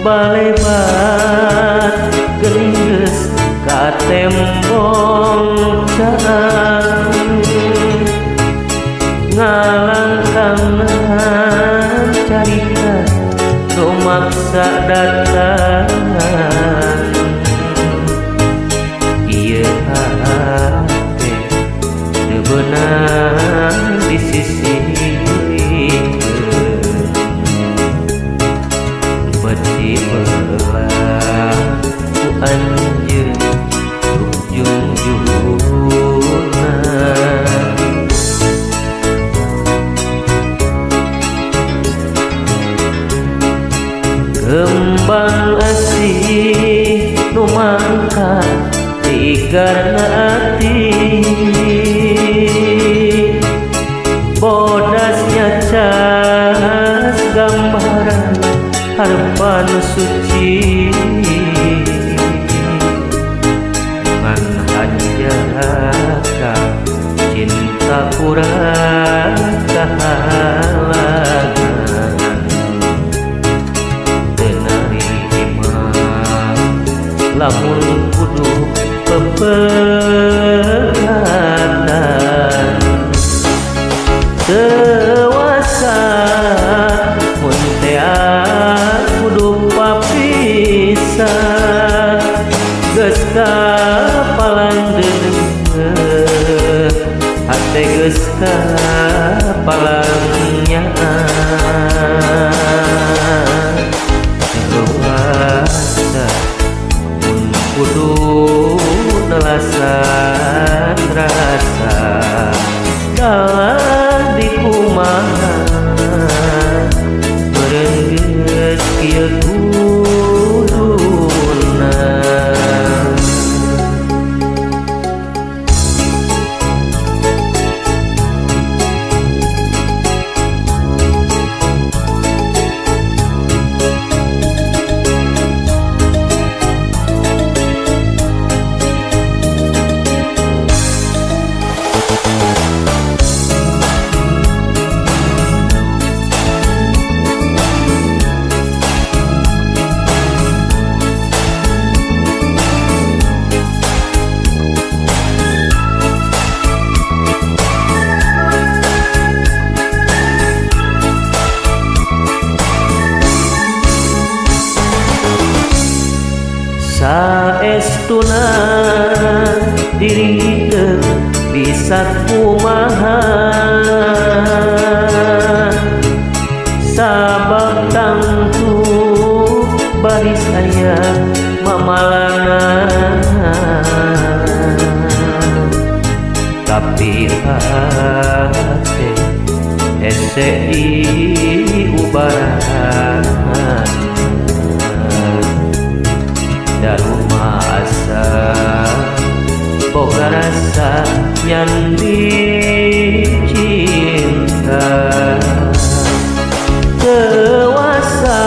balebat geus ka tembong caan ngalangkangan carita nu maksa datang ieu hate teu beunang disisihkeun beti belah ku anjeun jungjungan kembang asih nu mangkat tigarna ati bodasnya cas gambaran harapan suci ngan hanjaka cinta urang kahalangan teu narima lamun kudu pepegatan dewasa mun teu kudu papisah geus kapalang deungeun hate geus kapalang nyaan dewasa mun kudu nelasan rasa dalam di kumaha meureun geus kieu kuduna saestuna diri teu bisa kumaha sabab tangtu baris aya mamalana tapi hate hese diubarahan daruma asa boga rasa nyandi cinta dewasa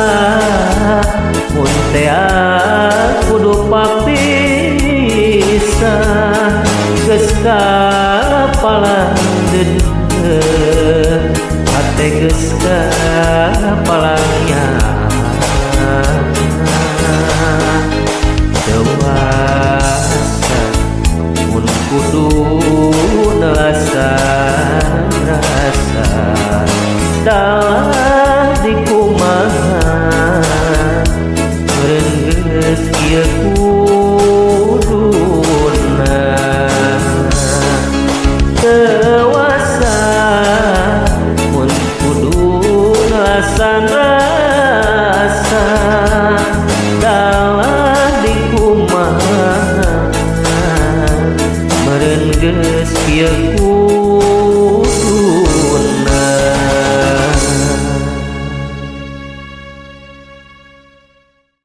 mun teu kudu papisah geus kapalang deungeun hate geus kapalang nyaan dewasa mun kudu nelasan rasa dalah di kumaha meureun geus kieu kuduna dewasa mun kudu nelasan rasa dalah di kumaha meureun geus kieu